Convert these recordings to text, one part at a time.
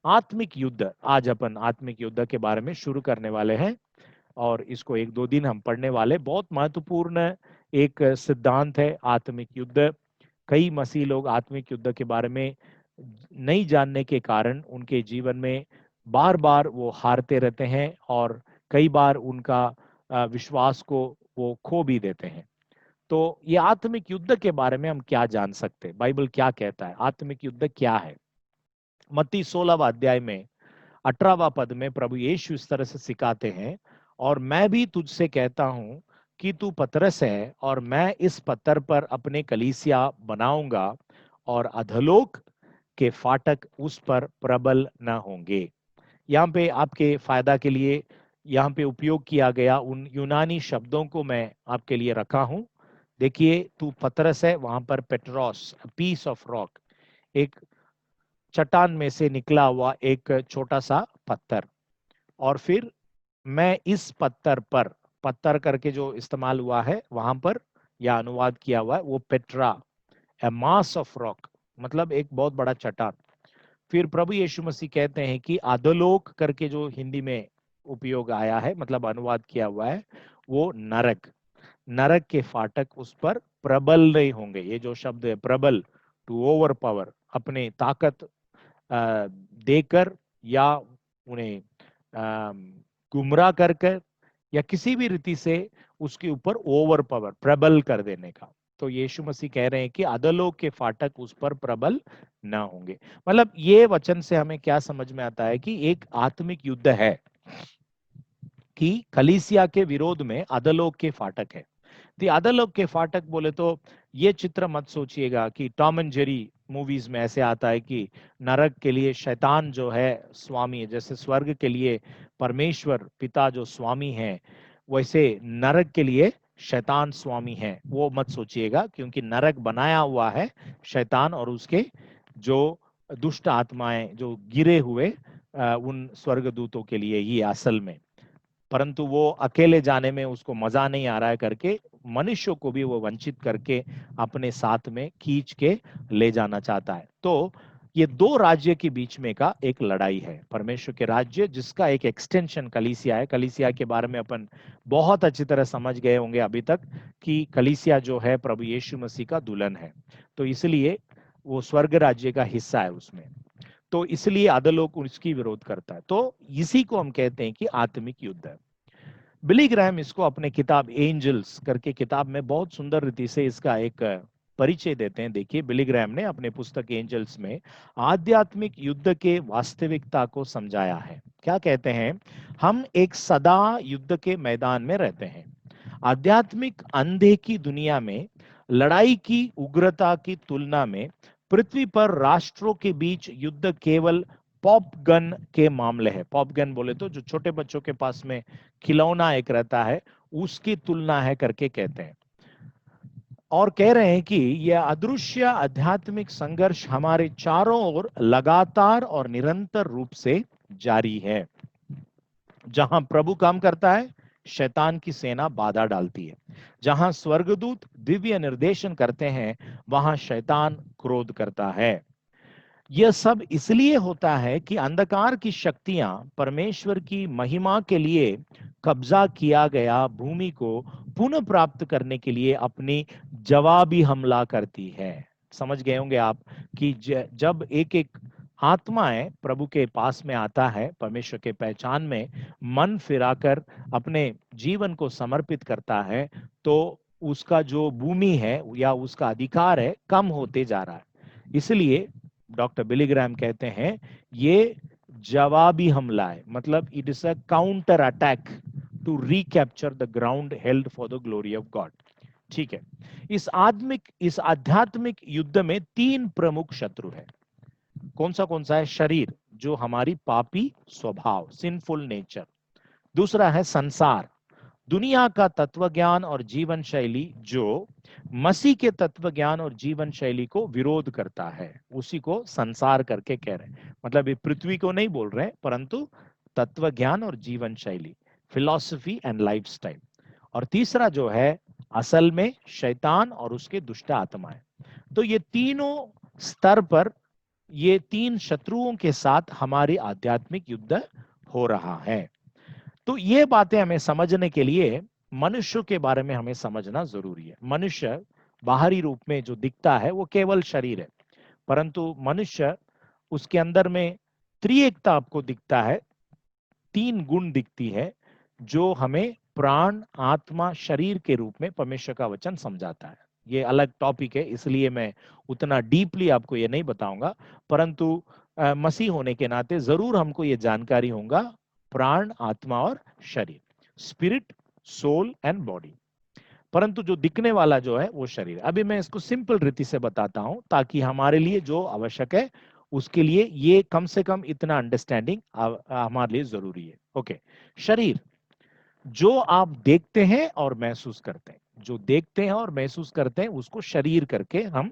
आत्मिक युद्ध, आज अपन आत्मिक युद्ध के बारे में शुरू करने वाले हैं और इसको 1-2 दिन हम पढ़ने वाले। बहुत महत्वपूर्ण एक सिद्धांत है आत्मिक युद्ध। कई मसीह लोग आत्मिक युद्ध के बारे में नहीं जानने के कारण उनके जीवन में बार-बार वो हारते रहते हैं और कई बार उनका विश्वास को वो खो भी देते हैं। तो ये आत्मिक युद्ध के बारे में हम क्या जान सकते हैं? बाइबल क्या कहता है? आत्मिक युद्ध क्या है? मत्ती 16वां अध्याय में 18वां पद में प्रभु यीशु इस तरह से सिखाते हैं, और मैं भी तुझसे कहता हूं कि तू पतरस है और मैं इस पत्थर पर अपने कलीसिया बनाऊंगा और अधोलोक के फाटक उस पर प्रबल न होंगे। यहाँ पे आपके फायदा के लिए यहाँ पे उपयोग किया गया उन यूनानी शब्दों को मैं आपके लिए रखा हूं। देखिए, तू पतरस है, वहां पर पेट्रोस, पीस ऑफ रॉक, एक चट्टान में से निकला हुआ एक छोटा सा पत्थर। और फिर मैं इस पत्थर पर, पत्थर करके जो इस्तेमाल हुआ है वहां पर या अनुवाद किया हुआ है वो Petra, A mass of rock, मतलब एक बहुत बड़ा चट्टान। फिर प्रभु यीशु मसीह कहते हैं कि अधोलोक करके जो हिंदी में उपयोग आया है, मतलब अनुवाद किया हुआ है, वो नरक, नरक के फाटक उस पर प्रबल नहीं होंगे। ये जो शब्द है प्रबल, टू ओवर पावर, अपने ताकत देकर या उन्हें गुमराह कर कर या किसी भी रीति से उसके ऊपर ओवर पावर, प्रबल कर देने का। तो यीशु मसीह कह रहे हैं कि अधोलोक के फाटक उस पर प्रबल ना होंगे। मतलब ये वचन से हमें क्या समझ में आता है कि एक आत्मिक युद्ध है कि कलीसिया के विरोध में अधोलोक के फाटक है। तो अधोलोक के फाटक बोले तो ये चित्र मत सोचिएगा कि टॉम एंड जेरी मूवीज में ऐसे आता है कि नरक के लिए शैतान जो है स्वामी है, जैसे स्वर्ग के लिए परमेश्वर पिता जो स्वामी है, वैसे नरक के लिए शैतान स्वामी है। वो मत सोचिएगा, क्योंकि नरक बनाया हुआ है शैतान और उसके जो दुष्ट आत्माएं, जो गिरे हुए उन स्वर्गदूतों के लिए ही असल में। परंतु वो अकेले जाने में उसको मजा नहीं आ रहा है करके मनुष्यों को भी वो वंचित करके अपने साथ में खींच के ले जाना चाहता है। तो ये दो राज्य के बीच में का एक लड़ाई है। परमेश्वर के राज्य जिसका एक एक्सटेंशन कलीसिया है। कलीसिया के बारे में अपन बहुत अच्छी तरह समझ गए होंगे अभी तक कि कलीसिया जो है प्रभु यीशु मसीह का दुल्हन है, तो इसलिए वो स्वर्ग राज्य का हिस्सा है उसमें। तो इसलिए अधोलोक उसकी विरोध करता है। तो इसी को हम कहते हैं कि आत्मिक युद्ध है। बिली ग्राहम इसको अपने किताब एंजल्स करके किताब में बहुत सुंदर रीति से इसका एक परिचय देते हैं। देखिए, बिली ग्राहम ने अपने पुस्तक एंजल्स में आध्यात्मिक युद्ध के वास्तविकता को समझाया है। क्या कहते हैं? हम एक सदा युद्ध के मैदान में रहते हैं। आध्यात्मिक अंधे की दुनिया में लड़ाई की उग्रता की तुलना में पृथ्वी पर राष्ट्रों के बीच युद्ध केवल पॉप गन के मामले है। पॉप गन बोले तो जो छोटे बच्चों के पास में खिलौना एक रहता है, उसकी तुलना है करके कहते हैं। और कह रहे हैं कि यह अदृश्य आध्यात्मिक संघर्ष हमारे चारों ओर लगातार और निरंतर रूप से जारी है। जहां प्रभु काम करता है, शैतान की सेना बाधा डालती है। जहां स्वर्गदूत दिव्य निर्देशन करते हैं, वहां शैतान क्रोध करता है। यह सब इसलिए होता है कि अंधकार की शक्तियां परमेश्वर की महिमा के लिए कब्जा किया गया भूमि को पुनः प्राप्त करने के लिए अपनी जवाबी हमला करती है। समझ गए होंगे आप कि जब एक एक आत्माएं प्रभु के पास में आता है, परमेश्वर के पहचान में मन फिराकर अपने जीवन को समर्पित करता है, तो उसका जो भूमि है या उसका अधिकार है कम होते जा रहा है। इसलिए डॉक्टर बिली ग्राहम कहते हैं ये जवाबी हमला है, मतलब it is a counter attack to recapture the ground held for the glory of God. ठीक है, इस आध्यात्मिक युद्ध में 3 प्रमुख शत्रु है। कौन सा है? शरीर, जो हमारी पापी स्वभाव, सिंफुल नेचर। दूसरा है संसार, दुनिया का तत्व ज्ञान और जीवन शैली जो मसीह के तत्व ज्ञान और जीवन शैली को विरोध करता है, उसी को संसार करके कह रहे हैं। मतलब ये पृथ्वी को नहीं बोल रहे हैं, परंतु तत्व ज्ञान और जीवन शैली, फिलॉसफी एंड लाइफस्टाइल। और तीसरा जो है असल में शैतान और उसके दुष्ट आत्माएं। तो ये तीनों स्तर पर ये 3 शत्रुओं के साथ हमारी आध्यात्मिक युद्ध हो रहा है। तो ये बातें हमें समझने के लिए मनुष्य के बारे में हमें समझना जरूरी है। मनुष्य बाहरी रूप में जो दिखता है वो केवल शरीर है, परंतु मनुष्य उसके अंदर में त्रिएकता आपको दिखता है, 3 गुण दिखती है जो हमें प्राण, आत्मा, शरीर के रूप में परमेश्वर का वचन समझाता है। ये अलग टॉपिक है, इसलिए मैं उतना डीपली आपको ये नहीं बताऊंगा, परंतु मसीह होने के नाते जरूर हमको ये जानकारी होगा प्राण, आत्मा और शरीर, स्पिरिट, सोल एंड बॉडी। परंतु जो दिखने वाला जो है वो शरीर। अभी मैं इसको सिंपल रीति से बताता हूं ताकि हमारे लिए जो आवश्यक है उसके लिए ये कम से कम इतना अंडरस्टैंडिंग हमारे लिए जरूरी है। ओके, शरीर जो आप देखते हैं और महसूस करते हैं, जो देखते हैं और महसूस करते हैं उसको शरीर करके हम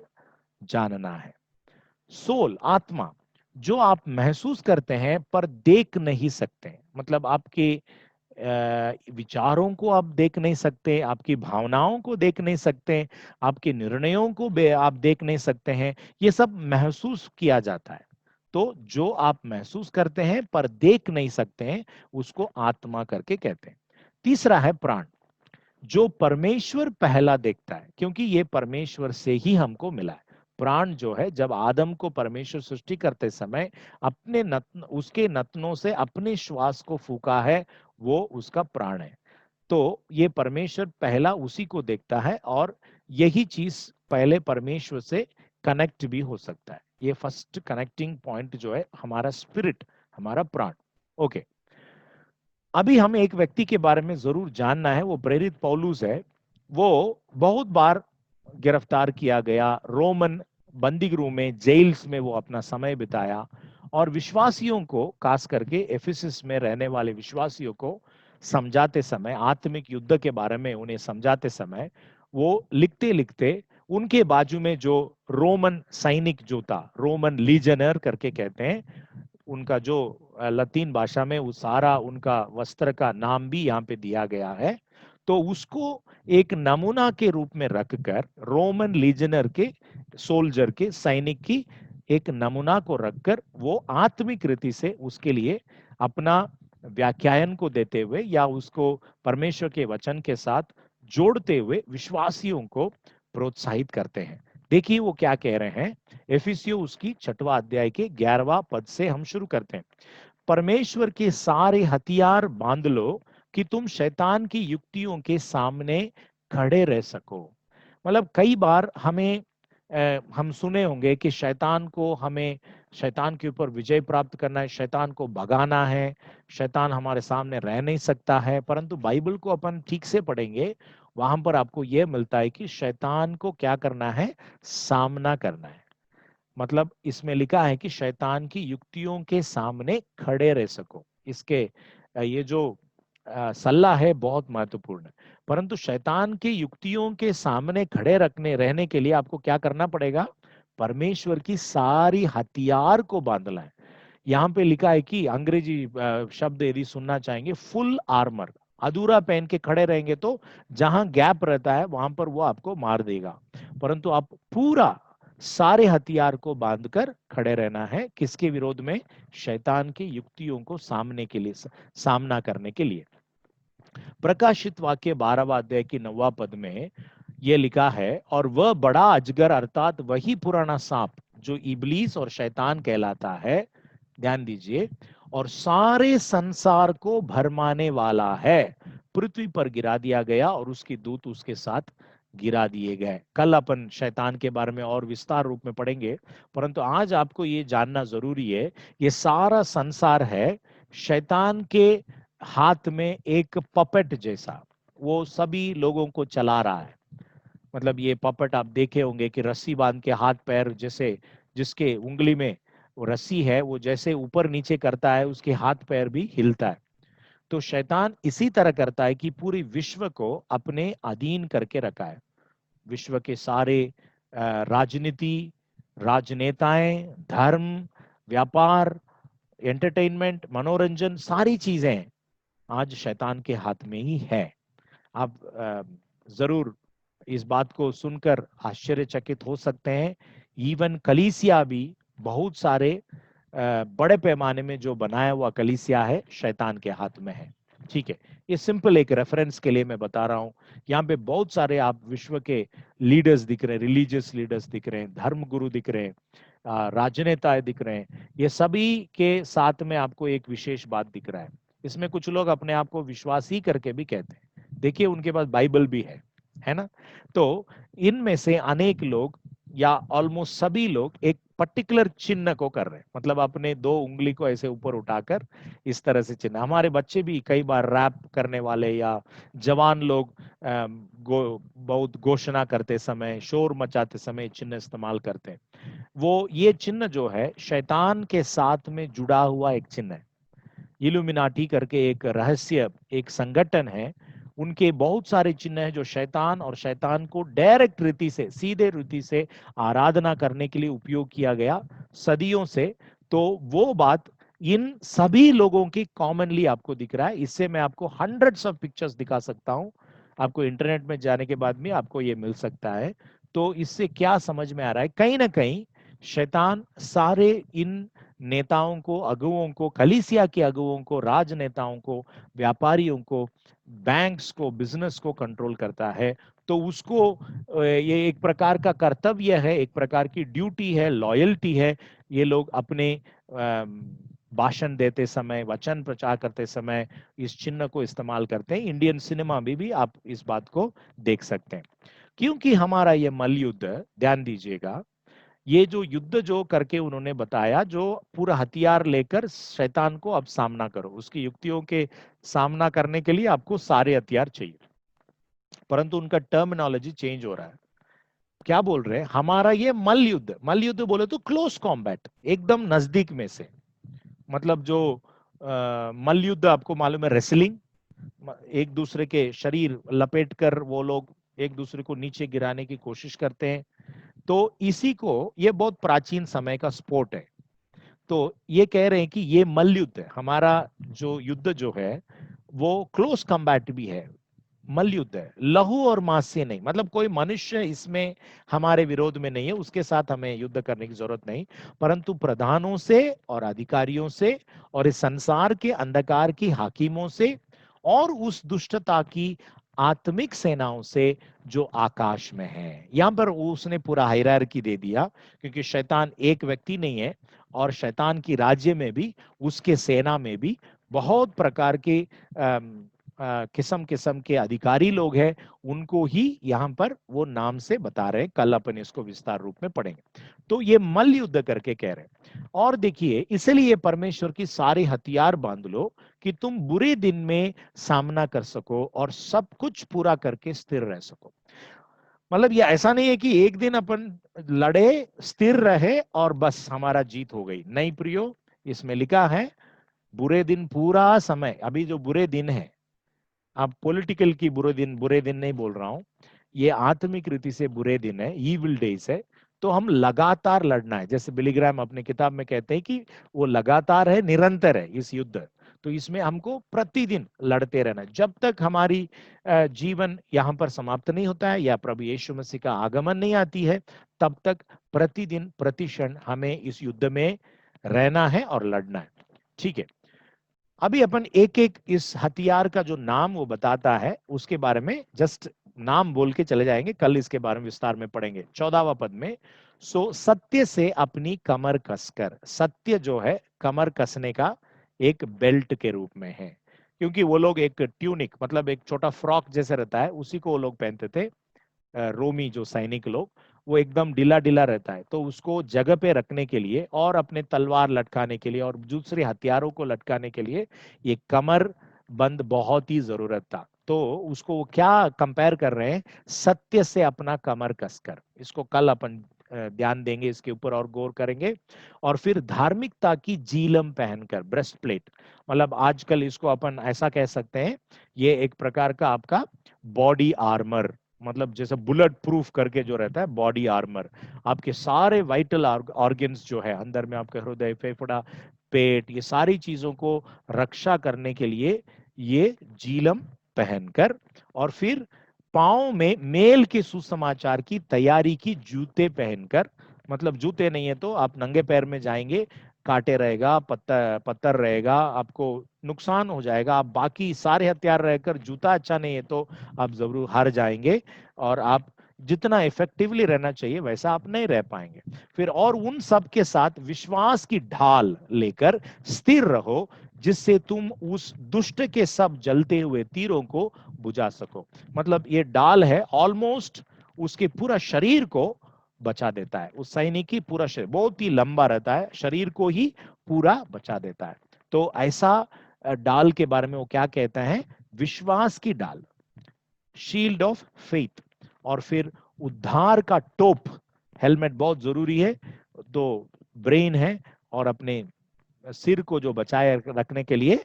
जानना है। सोल, आत्मा, जो आप महसूस करते हैं पर देख नहीं सकते, मतलब आपके विचारों को आप देख नहीं सकते, आपकी भावनाओं को देख नहीं सकते, आपके निर्णयों को आप देख नहीं सकते हैं, ये सब महसूस किया जाता है। तो जो आप महसूस करते हैं पर देख नहीं सकते हैं उसको आत्मा करके कहते हैं। तीसरा है प्राण, जो परमेश्वर पहला देखता है, क्योंकि ये परमेश्वर से ही हमको मिला है। प्राण जो है, जब आदम को परमेश्वर सृष्टि करते समय अपने नत्न, उसके नतनों से अपने श्वास को फूका है, वो उसका प्राण है। तो ये परमेश्वर पहला उसी को देखता है और यही चीज पहले परमेश्वर से कनेक्ट भी हो सकता है। ये फर्स्ट कनेक्टिंग पॉइंट जो है हमारा स्पिरिट, हमारा प्राण। ओके, अभी हम एक व्यक्ति के बारे में जरूर जानना है, वो प्रेरित पौलुस है। वो बहुत बार गिरफ्तार किया गया, रोमन बंदीगृह में, जेल्स में वो अपना समय बिताया और विश्वासियों को, खास करके एफिसस में रहने वाले विश्वासियों को समझाते समय, आत्मिक युद्ध के बारे में उन्हें समझाते समय, वो लिखते लिखते उनके बाजू में जो रोमन सैनिक जो था, रोमन लीजनर करके कहते हैं, उनका जो लतीन भाषा में वो सारा उनका वस्त्र का नाम भी यहाँ पे दिया गया है, तो उसको एक नमूना के रूप में रखकर रोमन लीजनर के, सोल्जर के, सैनिक की एक नमूना को रखकर वो आत्मिक रीति से उसके लिए अपना व्याख्यान को देते हुए या उसको परमेश्वर के वचन के साथ जोड़ते हुए विश्वासियों को प्रोत्साहित करते हैं। देखिए वो क्या कह रहे हैं। एफिसियो उसकी 6वां अध्याय के 11वां पद से हम शुरू करते हैं। परमेश्वर के सारे हथियार बांध लो कि तुम शैतान की युक्तियों के सामने खड़े रह सको। मतलब कई बार हमें हम सुने होंगे कि शैतान के ऊपर विजय प्राप्त करना है, शैतान को भगाना है, शैतान हमारे सामने रह नहीं सकता है। परंतु बाइबल को अपन ठीक से पढ़ेंगे, वहां पर आपको यह मिलता है कि शैतान को क्या करना है, सामना करना है। मतलब इसमें लिखा है कि शैतान की युक्तियों के सामने खड़े रह सको। इसके ये जो सलाह है बहुत महत्वपूर्ण है। परंतु शैतान की युक्तियों के सामने खड़े रहने के लिए आपको क्या करना पड़ेगा, परमेश्वर की सारी हथियार को बांधना है। यहाँ पे लिखा है कि अंग्रेजी शब्द यदि सुनना चाहेंगे, फुल आर्मर। अधूरा पहन के खड़े रहेंगे तो जहां गैप रहता है वहां पर वो आपको मार देगा, परंतु आप पूरा सारे हथियार को बांधकर खड़े रहना है। किसके विरोध में, शैतान की युक्तियों को सामना करने के लिए। प्रकाशित वाक्य 12वां अध्याय की 9वां पद में यह लिखा है, और वह बड़ा अजगर अर्थात वही पुराना सांप जो इबलीस और शैतान कहलाता है, ध्यान दीजिए, और सारे संसार को भरमाने वाला है, पृथ्वी पर गिरा दिया गया और उसके दूत उसके साथ गिरा दिए गए। कल अपन शैतान के बारे में और विस्तार रूप में पढ़ेंगे, परंतु आज आपको ये जानना जरूरी है, ये सारा संसार है शैतान के हाथ में एक पपेट जैसा, वो सभी लोगों को चला रहा है। मतलब ये पपेट आप देखे होंगे कि रस्सी बांध के हाथ पैर, जैसे जिसके उंगली में वो रस्सी है वो जैसे ऊपर नीचे करता है उसके हाथ पैर भी हिलता है। तो शैतान इसी तरह करता है कि पूरी विश्व को अपने अधीन करके रखा है। विश्व के सारे राजनीति, राजनेताएं, धर्म, व्यापार, एंटरटेनमेंट, मनोरंजन, सारी चीजें आज शैतान के हाथ में ही है। आप जरूर इस बात को सुनकर आश्चर्यचकित हो सकते हैं, इवन कलीसिया भी बहुत सारे बड़े पैमाने में जो बनाया हुआ कलीसिया है शैतान के हाथ में है। ठीक है, ये सिंपल एक रेफरेंस के लिए मैं बता रहा हूँ। यहाँ पे बहुत सारे आप विश्व के लीडर्स दिख रहे हैं, रिलीजियस लीडर्स दिख रहे हैं, धर्म गुरु दिख रहे हैं, राजनेता दिख रहे हैं। ये सभी के साथ में आपको एक विशेष बात दिख रहा है। इसमें कुछ लोग अपने आप को विश्वासी करके भी कहते हैं, देखिए उनके पास बाइबल भी है ना। तो इनमें से अनेक लोग या ऑलमोस्ट सभी लोग एक पर्टिकुलर चिन्ह को कर रहे हैं, मतलब अपने दो उंगली को ऐसे ऊपर उठाकर इस तरह से चिन्ह। हमारे बच्चे भी कई बार रैप करने वाले या जवान लोग बहुत घोषणा करते समय, शोर मचाते समय चिन्ह इस्तेमाल करते हैं। वो ये चिन्ह जो है शैतान के साथ में जुड़ा हुआ एक चिन्ह है। इल्यूमिनाटी करके एक रहस्य, एक संगठन है, उनके बहुत सारे चिन्ह हैं जो शैतान और शैतान को डायरेक्ट रीति से, सीधे रीति से आराधना करने के लिए उपयोग किया गया सदियों से। तो वो बात इन सभी लोगों की कॉमनली आपको दिख रहा है। इससे मैं आपको हंड्रेड्स ऑफ पिक्चर्स दिखा सकता हूं, आपको इंटरनेट में जाने के बाद में आपको ये मिल सकता है। तो इससे क्या समझ में आ रहा है, कहीं ना कहीं शैतान सारे इन नेताओं को, अगुओं को, कलीसिया के अगुओं को, राजनेताओं को, व्यापारियों को, बैंक्स को, बिजनेस को कंट्रोल करता है। तो उसको ये एक प्रकार का कर्तव्य है, एक प्रकार की ड्यूटी है, लॉयल्टी है। ये लोग अपने भाषण देते समय, वचन प्रचार करते समय इस चिन्ह को इस्तेमाल करते हैं। इंडियन सिनेमा में भी आप इस बात को देख सकते हैं। क्योंकि हमारा ये मल्लयुद्ध, ध्यान दीजिएगा, ये जो युद्ध जो करके उन्होंने बताया, जो पूरा हथियार लेकर शैतान को अब सामना करो, उसकी युक्तियों के सामना करने के लिए आपको सारे हथियार चाहिए, परंतु उनका टर्मिनोलॉजी चेंज हो रहा है। क्या बोल रहे हैं, हमारा ये मल्लयुद्ध, मल्लयुद्ध बोले तो क्लोज कॉम्बैट, एकदम नजदीक में से, मतलब जो मल्लयुद्ध आपको मालूम है, रेसलिंग, एक दूसरे के शरीर लपेट कर वो लोग एक दूसरे को नीचे गिराने की कोशिश करते हैं। तो इसी को, ये बहुत प्राचीन समय का स्पोर्ट है। तो ये कह रहे हैं कि ये मल्लयुद्ध है, हमारा जो युद्ध जो है वो क्लोज कम्बैट भी है, मल्लयुद्ध है, लहू और मांस से नहीं। मतलब कोई मनुष्य इसमें हमारे विरोध में नहीं है, उसके साथ हमें युद्ध करने की जरूरत नहीं, परंतु प्रधानों से और अधिकारियों से और इस संसार के अंधकार की हाकिमों से और उस दुष्टता की आत्मिक सेनाओं से जो आकाश में है। यहां पर उसने पूरा हायरार्की दे दिया, क्योंकि शैतान एक व्यक्ति नहीं है, और शैतान की राज्य में भी, उसके सेना में भी बहुत प्रकार के किस्म किस्म के अधिकारी लोग हैं। उनको ही यहाँ पर वो नाम से बता रहे हैं, कल अपन इसको विस्तार रूप में पढ़ेंगे। तो ये मल्ल युद्ध करके कह रहे हैं। और देखिए, इसलिए परमेश्वर की सारे हथियार बांध लो कि तुम बुरे दिन में सामना कर सको और सब कुछ पूरा करके स्थिर रह सको। मतलब ये ऐसा नहीं है कि एक दिन अपन लड़े, स्थिर रहे और बस हमारा जीत हो गई। नहीं प्रियो, इसमें लिखा है बुरे दिन, पूरा समय, अभी जो बुरे दिन है, आप पॉलिटिकल की बुरे दिन नहीं बोल रहा हूं, ये आत्मिक रीति से बुरे दिन है, ईविल डेज है। तो हम लगातार लड़ना है, जैसे बिली ग्राहम अपने किताब में कहते हैं कि वो लगातार है, निरंतर है इस युद्ध। तो इसमें हमको प्रतिदिन लड़ते रहना है, जब तक हमारी जीवन यहाँ पर समाप्त नहीं होता है या प्रभु यीशु मसीह का आगमन नहीं आती है, तब तक प्रतिदिन प्रतिक्षण हमें इस युद्ध में रहना है और लड़ना है। ठीक है, अभी अपन एक एक इस हथियार का जो नाम वो बताता है उसके बारे में जस्ट नाम बोल के चले जाएंगे, कल इसके बारे में विस्तार में पढ़ेंगे। 14वां पद में, सो सत्य से अपनी कमर कसकर, सत्य जो है कमर कसने का एक बेल्ट के रूप में है, क्योंकि वो लोग एक ट्यूनिक, मतलब एक छोटा फ्रॉक जैसे रहता है, उसी को वो लोग पहनते थे, रोमी जो सैनिक लोग, वो एकदम ढीला ढीला रहता है, तो उसको जगह पे रखने के लिए और अपने तलवार लटकाने के लिए और दूसरे हथियारों को लटकाने के लिए ये कमर बंद बहुत ही जरूरत था। तो उसको वो क्या कंपेयर कर रहे हैं, सत्य से अपना कमर कसकर। इसको कल अपन ध्यान देंगे, इसके ऊपर और गौर करेंगे। और फिर धार्मिकता की जीलम पहनकर, ब्रेस्ट प्लेट, मतलब आजकल इसको अपन ऐसा कह सकते हैं, ये एक प्रकार का आपका बॉडी आर्मर, मतलब जैसे बुलेट प्रूफ करके जो रहता है बॉडी आर्मर, आपके सारे वाइटल ऑर्गन्स जो है अंदर में, आपका हृदय, फेफड़ा, पेट, ये सारी चीजों को रक्षा करने के लिए ये जीलम पहनकर, और फिर पांव में मेल के सुसमाचार की तैयारी की जूते पहनकर, मतलब जूते नहीं है तो आप नंगे पैर में जाएंगे, कांटे रहेगा, पत्थर पत्थर रहेगा, आपको नुकसान हो जाएगा। आप बाकी सारे हथियार रहकर जूता अच्छा नहीं है तो आप जरूर हार जाएंगे, और आप जितना इफेक्टिवली रहना चाहिए वैसा आप नहीं रह पाएंगे। फिर और उन सब के साथ विश्वास की ढाल लेकर स्थिर रहो, जिससे तुम उस दुष्ट के सब जलते हुए तीरों को बुझा सको। मतलब ये डाल है ऑलमोस्ट उसके पूरा शरीर को बचा देता है। उस सैनिक की पूरा शरीर बहुत ही लंबा रहता है, शरीर को ही पूरा बचा देता है। तो ऐसा डाल के बारे में वो क्या कहता है, विश्वास की डाल, शील्ड ऑफ फेथ। और फिर उद्धार का टोप, हेलमेट बहुत जरूरी है, तो ब्रेन है, और अपने सिर को जो बचाए रखने के लिए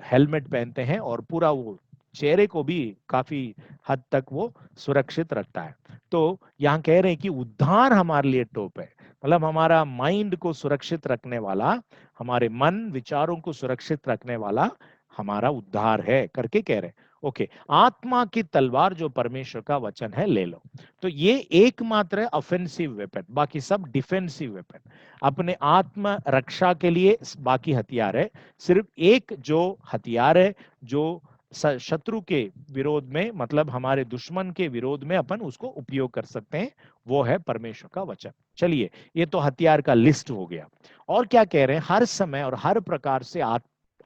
हेलमेट पहनते हैं, और पूरा वो चेहरे को भी काफी हद तक वो सुरक्षित रखता है। तो यहाँ कह रहे हैं कि उद्धार हमारे लिए टोप है, मतलब हमारा माइंड को सुरक्षित रखने वाला, हमारे मन विचारों को सुरक्षित रखने वाला हमारा उद्धार है करके कह रहे हैं। ओके, आत्मा की तलवार जो परमेश्वर का वचन है ले लो। तो ये एकमात्र ऑफेंसिव वेपन, बाकी सब डिफेंसिव वेपन, अपने आत्म रक्षा के लिए बाकी हथियार है। सिर्फ एक जो हथियार है जो शत्रु के विरोध में, मतलब हमारे दुश्मन के विरोध में अपन उसको उपयोग कर सकते हैं, वो है परमेश्वर का वचन। चलिए, ये तो हथियार का लिस्ट हो गया। और क्या कह रहे हैं, हर समय और हर प्रकार से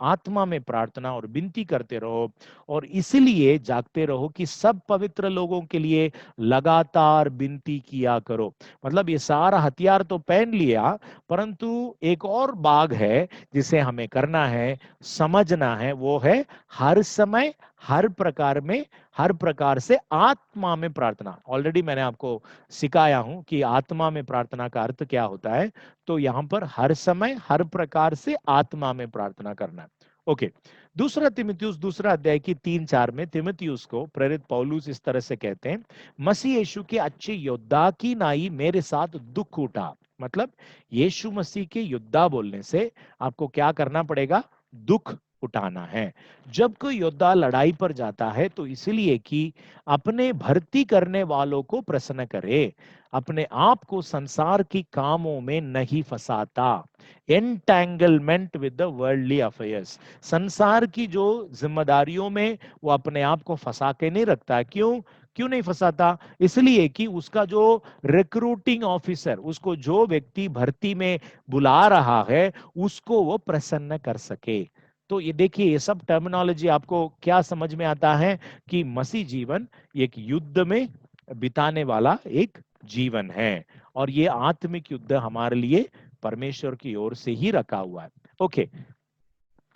आत्मा में प्रार्थना और विनती करते रहो, और इसलिए जागते रहो कि सब पवित्र लोगों के लिए लगातार विनती किया करो। मतलब ये सारा हथियार तो पहन लिया, परंतु एक और बाग है जिसे हमें करना है, समझना है, वो है हर समय हर प्रकार में, हर प्रकार से आत्मा में प्रार्थना। ऑलरेडी मैंने आपको सिखाया हूं कि आत्मा में प्रार्थना का अर्थ क्या होता है। तो यहां पर हर समय हर प्रकार से आत्मा में प्रार्थना करना है। ओके, दूसरा तिमुथियुस दूसरा अध्याय की 3-4 में तिमुथियुस को प्रेरित पौलुस इस तरह से कहते हैं, मसीह यीशु के अच्छे योद्धा की नाई मेरे साथ दुख उठा। मतलब यीशु मसीह के योद्धा बोलने से आपको क्या करना पड़ेगा, दुख उठाना है। जब कोई योद्धा लड़ाई पर जाता है तो इसलिए कि अपने भर्ती करने वालों को प्रसन्न करे, अपने आप को संसार की कामों में नहीं फंसाता। Entanglement with the worldly affairs, संसार की जो जिम्मेदारियों में वो अपने आप को फंसा के नहीं रखता। क्यों क्यों नहीं फंसाता, इसलिए कि उसका जो रिक्रूटिंग ऑफिसर, उसको जो व्यक्ति भर्ती में बुला रहा है, उसको वो प्रसन्न कर सके। तो ये देखिए, ये सब टर्मिनोलॉजी आपको क्या समझ में आता है कि मसीह जीवन एक युद्ध में बिताने वाला एक जीवन है, और ये आत्मिक युद्ध हमारे लिए परमेश्वर की ओर से ही रखा हुआ है। ओके,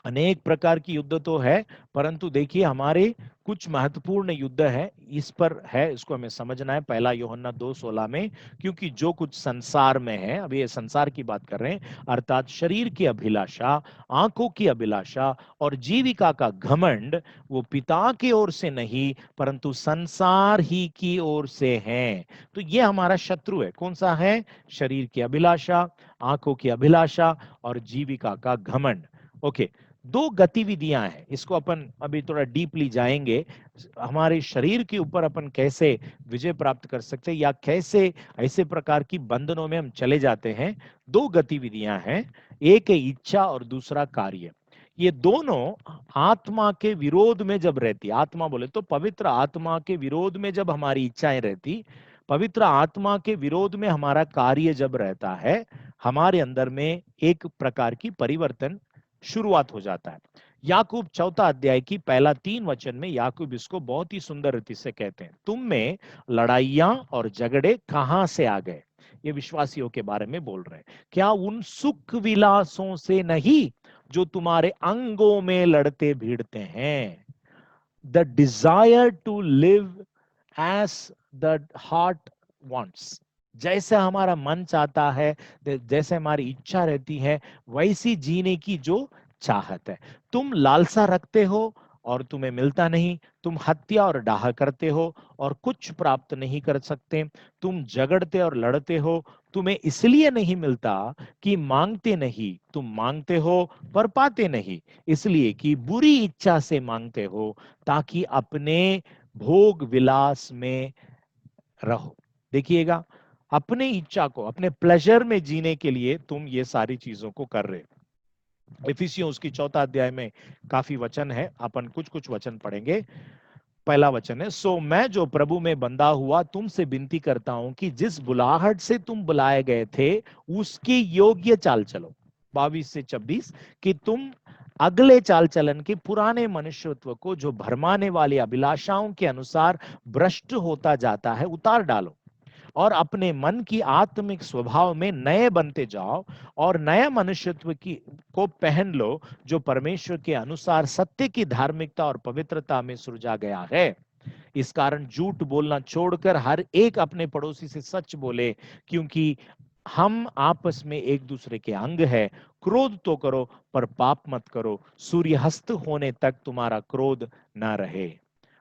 अनेक प्रकार की युद्ध तो है, परंतु देखिए हमारे कुछ महत्वपूर्ण युद्ध है, इस पर है, इसको हमें समझना है। पहला यूहन्ना 2:16 में, क्योंकि जो कुछ संसार में है, अभी ये संसार की बात कर रहे हैं, अर्थात शरीर की अभिलाषा, आंखों की अभिलाषा और जीविका का घमंड, वो पिता की ओर से नहीं परंतु संसार ही की ओर से है। तो ये हमारा शत्रु है। कौन सा है, शरीर की अभिलाषा, आंखों की अभिलाषा और जीविका का घमंड। ओके, दो गतिविधियां हैं, इसको अपन अभी थोड़ा डीपली जाएंगे, हमारे शरीर के ऊपर अपन कैसे विजय प्राप्त कर सकते हैं, या कैसे ऐसे प्रकार की बंधनों में हम चले जाते हैं। दो गतिविधियां हैं, एक है इच्छा और दूसरा कार्य। ये दोनों आत्मा के विरोध में जब रहती, आत्मा बोले तो पवित्र आत्मा के विरोध में जब हमारी इच्छाएं रहती, पवित्र आत्मा के विरोध में हमारा कार्य जब रहता है, हमारे अंदर में एक प्रकार की परिवर्तन शुरुआत हो जाता है। याकूब 4 अध्याय की पहला 3 वचन में याकूब इसको बहुत ही सुंदर रीति से कहते हैं, तुम में लड़ाइयां और झगड़े कहां से आ गए। ये विश्वासियों के बारे में बोल रहे हैं, क्या उन सुख विलासों से नहीं जो तुम्हारे अंगों में लड़ते भिड़ते हैं। The desire to live as the heart wants, जैसे हमारा मन चाहता है, जैसे हमारी इच्छा रहती है, वैसी जीने की जो चाहत है। तुम लालसा रखते हो और तुम्हें मिलता नहीं, तुम हत्या और डाह करते हो और कुछ प्राप्त नहीं कर सकते, तुम झगड़ते और लड़ते हो, तुम्हें इसलिए नहीं मिलता कि मांगते नहीं, तुम मांगते हो पर पाते नहीं, इसलिए कि बुरी इच्छा से मांगते हो ताकि अपने भोग विलास में रहो। देखिएगा, अपने इच्छा को, अपने प्लेजर में जीने के लिए तुम ये सारी चीजों को कर रहे। इफिसियों उसकी 4 अध्याय में काफी वचन है, अपन कुछ कुछ वचन पढ़ेंगे। पहला वचन है, सो मैं जो प्रभु में बंधा हुआ तुमसे विनती करता हूं कि जिस बुलाहट से तुम बुलाए गए थे उसकी योग्य चाल चलो। 22 से 26, कि तुम अगले चाल चलन के पुराने मनुष्यत्व को जो भरमाने वाली अभिलाषाओं के अनुसार भ्रष्ट होता जाता है उतार डालो, और अपने मन की आत्मिक स्वभाव में नए बनते जाओ, और नया मनुष्यत्व की को पहन लो जो परमेश्वर के अनुसार सत्य की धार्मिकता और पवित्रता में सृजा गया है। इस कारण झूठ बोलना छोड़कर हर एक अपने पड़ोसी से सच बोले, क्योंकि हम आपस में एक दूसरे के अंग है। क्रोध तो करो पर पाप मत करो, सूर्यास्त होने तक तुम्हारा क्रोध न रहे।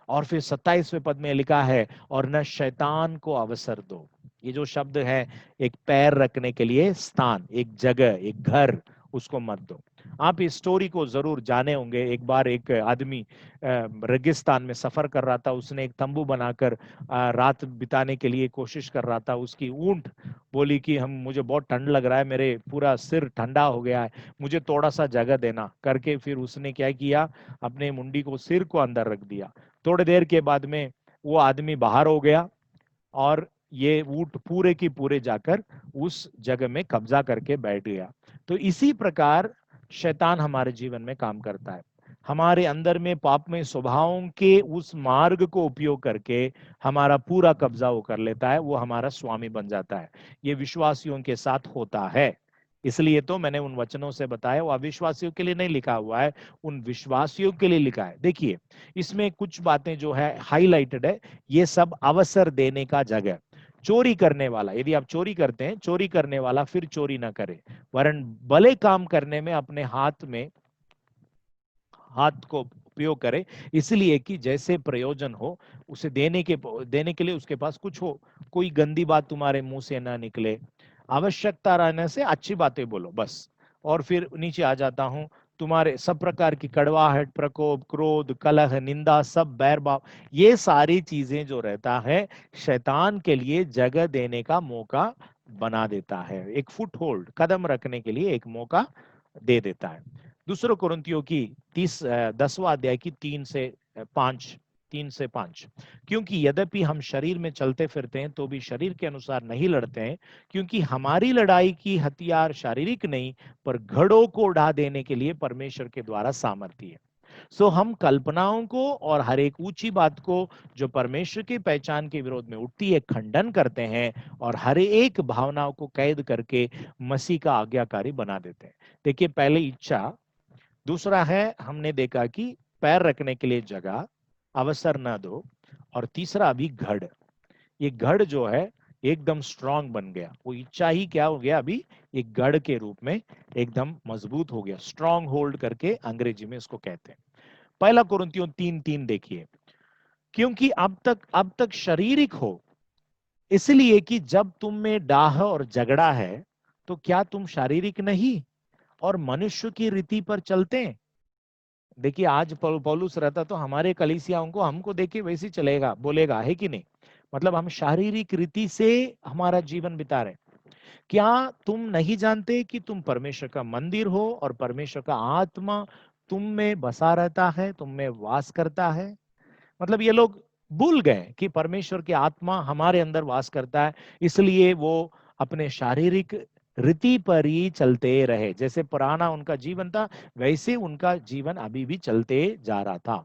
और फिर 27वें पद में लिखा है, और न शैतान को अवसर दो। ये जो शब्द है, एक पैर रखने के लिए स्थान, एक जगह, एक घर, उसको मत दो। आप इस स्टोरी को जरूर जाने होंगे। एक बार एक आदमी रेगिस्तान में सफर कर रहा था, उसने एक तंबू बनाकर रात बिताने के लिए कोशिश कर रहा था। उसकी ऊंट बोली कि मुझे बहुत ठंड लग रहा है, मेरे पूरा सिर ठंडा हो गया है, मुझे थोड़ा सा जगह देना करके, फिर उसने क्या किया, अपने मुंडी को सिर को अंदर रख दिया। थोड़ी देर के बाद में वो आदमी बाहर हो गया और ये ऊंट पूरे की पूरे जाकर उस जगह में कब्जा करके बैठ गया। तो इसी प्रकार शैतान हमारे जीवन में काम करता है। हमारे अंदर में पापमय स्वभावों के उस मार्ग को उपयोग करके हमारा पूरा कब्जा वो कर लेता है, वो हमारा स्वामी बन जाता है। ये विश्वासियों के साथ होता है। इसलिए तो मैंने उन वचनों से बताया, वो अविश्वासियों के लिए नहीं लिखा हुआ है, उन विश्वासियों के लिए लिखा है। देखिए, इसमें कुछ बातें जो है हाईलाइटेड है, ये सब अवसर देने का जगह। चोरी करने वाला, यदि आप चोरी करते हैं, चोरी करने वाला फिर चोरी ना करे, वरन भले काम करने में अपने हाथ को उपयोग करे, इसलिए कि जैसे प्रयोजन हो उसे देने के लिए उसके पास कुछ हो। कोई गंदी बात तुम्हारे मुंह से ना निकले, आवश्यकता रहने से अच्छी बातें बोलो बस। और फिर नीचे आ जाता हूं, तुम्हारे सब प्रकार की कड़वाहट, प्रकोप, क्रोध, कलह, निंदा, सब बैरभाव, ये सारी चीजें जो रहता है, शैतान के लिए जगह देने का मौका बना देता है, एक फुट होल्ड, कदम रखने के लिए एक मौका दे देता है। दूसरों कुरिन्थियों की 10वां अध्याय की 3 से 5, क्योंकि यद्यपि हम शरीर में चलते फिरते हैं तो भी शरीर के अनुसार नहीं लड़ते हैं, क्योंकि हमारी लड़ाई की हथियार शारीरिक नहीं पर घड़ों को उड़ा देने के लिए परमेश्वर के द्वारा सामर्थ्य है। सो हम कल्पनाओं को और हर एक ऊंची बात को जो परमेश्वर की पहचान के विरोध में उठती है खंडन करते हैं, और हर एक भावनाओं को कैद करके मसीह का आज्ञाकारी बना देते हैं। देखिए, पहले इच्छा, दूसरा है हमने देखा कि पैर रखने के लिए जगह, अवसर न दो, और तीसरा अभी गढ़। ये गढ़ जो है एकदम स्ट्रांग बन गया, वो इच्छा ही क्या हो गया, अभी एक गढ़ के रूप में एकदम मजबूत हो गया। स्ट्रांग होल्ड करके अंग्रेजी में इसको कहते हैं। पहला कुरिन्थियों 3:3 देखिए, क्योंकि अब तक शारीरिक हो, इसलिए कि जब तुम में डाह और झगड़ा है तो क्या तुम शारीरिक नहीं और मनुष्य की रीति पर चलते हैं। देखिए, आज पौलुस रहता तो हमारे कलीसियाओं को हमको देखे वैसे चलेगा, बोलेगा, है कि नहीं। मतलब हम शारीरिक रीति से हमारा जीवन बिता रहे। क्या तुम नहीं जानते कि तुम परमेश्वर का मंदिर हो और परमेश्वर का आत्मा तुम में बसा रहता है, तुम में वास करता है। मतलब ये लोग भूल गए कि परमेश्वर की आत्मा हमारे अंदर वास करता है, इसलिए वो अपने शारीरिक रीति पर ही चलते रहे। जैसे पुराना उनका जीवन था वैसे उनका जीवन अभी भी चलते जा रहा था।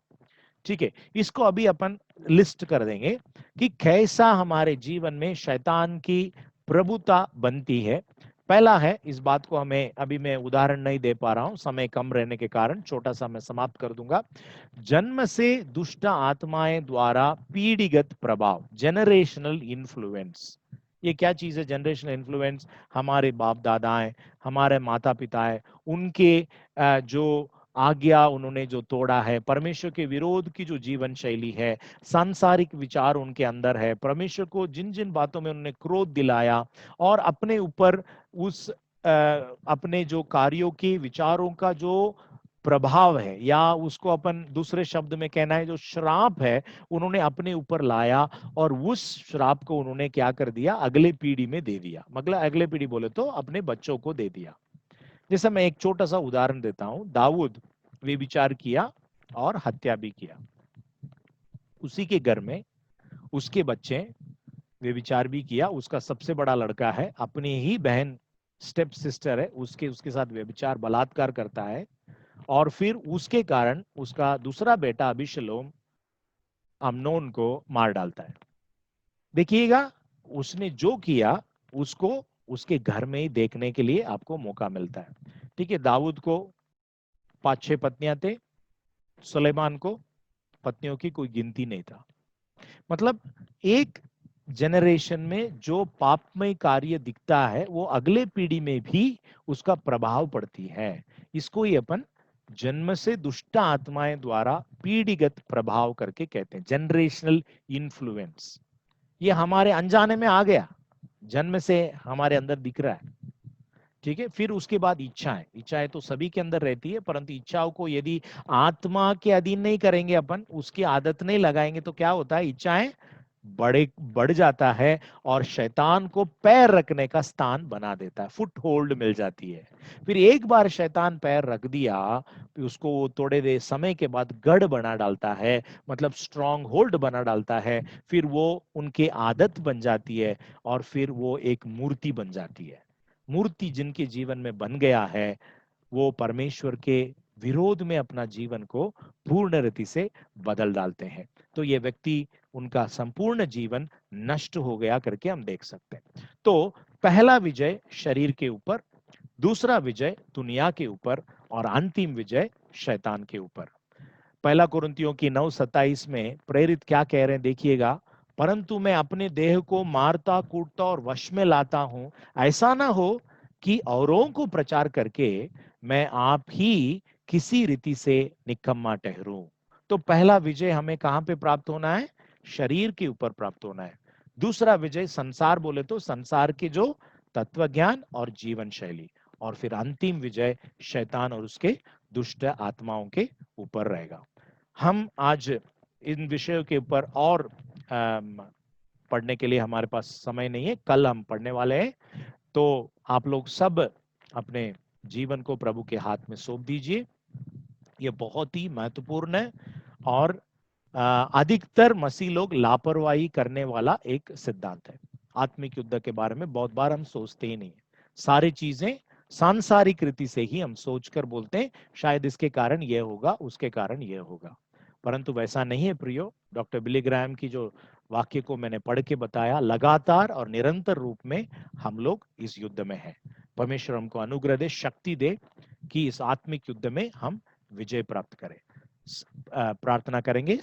ठीक है, इसको अभी अपन लिस्ट कर देंगे कि कैसा हमारे जीवन में शैतान की प्रभुता बनती है। पहला है, इस बात को हमें अभी मैं उदाहरण नहीं दे पा रहा हूं, समय कम रहने के कारण छोटा सा मैं समाप्त कर दूंगा। जन्म से दुष्ट आत्माएं द्वारा पीढ़ीगत प्रभाव, जेनरेशनल इन्फ्लुएंस। ये क्या चीज है जनरेशनल इन्फ्लुएंस? हमारे बाप दादाएं, हमारे माता पिता है, उनके जो आज्ञा उन्होंने जो तोड़ा है, परमेश्वर के विरोध की जो जीवन शैली है, सांसारिक विचार उनके अंदर है, परमेश्वर को जिन जिन बातों में उन्होंने क्रोध दिलाया और अपने ऊपर उस अपने जो कार्यों के विचारों का जो प्रभाव है, या उसको अपन दूसरे शब्द में कहना है जो श्राप है, उन्होंने अपने ऊपर लाया और उस श्राप को उन्होंने क्या कर दिया, अगले पीढ़ी में दे दिया। मतलब अगले पीढ़ी बोले तो अपने बच्चों को दे दिया। जैसे मैं एक छोटा सा उदाहरण देता हूं, दाऊद व्यभिचार किया और हत्या भी किया, उसी के घर में उसके बच्चे व्यभिचार भी किया, उसका सबसे बड़ा लड़का है, अपनी ही बहन स्टेप सिस्टर है, उसके उसके साथ व्यभिचार बलात्कार करता है, और फिर उसके कारण उसका दूसरा बेटा अबिशलोम अम्नोन को मार डालता है। देखिएगा, उसने जो किया उसको उसके घर में ही देखने के लिए आपको मौका मिलता है। ठीक है, दाऊद को 5-6 पत्नियां थे, सुलेमान को पत्नियों की कोई गिनती नहीं था। मतलब एक जनरेशन में जो पापमय कार्य दिखता है वो अगले पीढ़ी में भी उसका प्रभाव पड़ती है। इसको ही अपन जन्म से दुष्ट आत्माएं द्वारा पीढ़ीगत प्रभाव करके कहते हैं, जनरेशनल इन्फ्लुएंस। ये हमारे अनजाने में आ गया, जन्म से हमारे अंदर दिख रहा है। ठीक है, फिर उसके बाद इच्छाएं, इच्छाएं तो सभी के अंदर रहती है, परंतु इच्छाओं को यदि आत्मा के अधीन नहीं करेंगे, अपन उसकी आदत नहीं लगाएंगे, तो क्या होता है, इच्छाएं बढ़ जाता है और शैतान को पैर रखने का स्थान बना देता है, फुट होल्ड मिल जाती है। फिर एक बार शैतान पैर रख दिया, फिर उसको वो थोड़े देर समय के बाद गढ़ बना डालता है, मतलब स्ट्रॉन्ग होल्ड बना डालता है। फिर वो उनके आदत बन जाती है और फिर वो एक मूर्ति बन जाती है। मूर्ति जिनके जीवन में बन गया है, वो परमेश्वर के विरोध में अपना जीवन को पूर्ण रीति से बदल डालते हैं। तो ये व्यक्ति, उनका संपूर्ण जीवन नष्ट हो गया करके हम देख सकते हैं। तो पहला विजय शरीर के ऊपर, दूसरा विजय दुनिया के ऊपर, और अंतिम विजय शैतान के ऊपर। पहला कुरिन्थियों की 9:27 में प्रेरित क्या कह रहे हैं, देखिएगा, परंतु मैं अपने देह को मारता कूटता और वश में लाता हूं, ऐसा ना हो कि औरों को प्रचार करके मैं आप ही किसी रीति से निकम्मा ठहरूं। तो पहला विजय हमें कहां पे प्राप्त होना है, शरीर के ऊपर प्राप्त होना है। दूसरा विजय संसार बोले तो संसार के जो तत्व ज्ञान और जीवन शैली, और फिर अंतिम विजय शैतान और उसके दुष्ट आत्माओं के ऊपर रहेगा। हम आज इन विषयों के ऊपर और पढ़ने के लिए हमारे पास समय नहीं है, कल हम पढ़ने वाले हैं। तो आप लोग सब अपने जीवन को प्रभु के हाथ में सौंप दीजिए। ये बहुत ही महत्वपूर्ण है, और अधिकतर मसीह लोग लापरवाही करने वाला एक सिद्धांत है। आत्मिक युद्ध के बारे में बहुत बार हम सोचते ही नहीं है, सारी चीजें सांसारिक रीति से ही हम सोचकर बोलते हैं, शायद इसके कारण यह होगा, उसके कारण यह होगा, परंतु वैसा नहीं है प्रियो। डॉक्टर बिली ग्राहम की जो वाक्य को मैंने पढ़ के बताया, लगातार और निरंतर रूप में हम लोग इस युद्ध में हैं। परमेश्वर हमको अनुग्रह दे, शक्ति दे कि इस आत्मिक युद्ध में हम विजय प्राप्त करें। प्रार्थना करेंगे।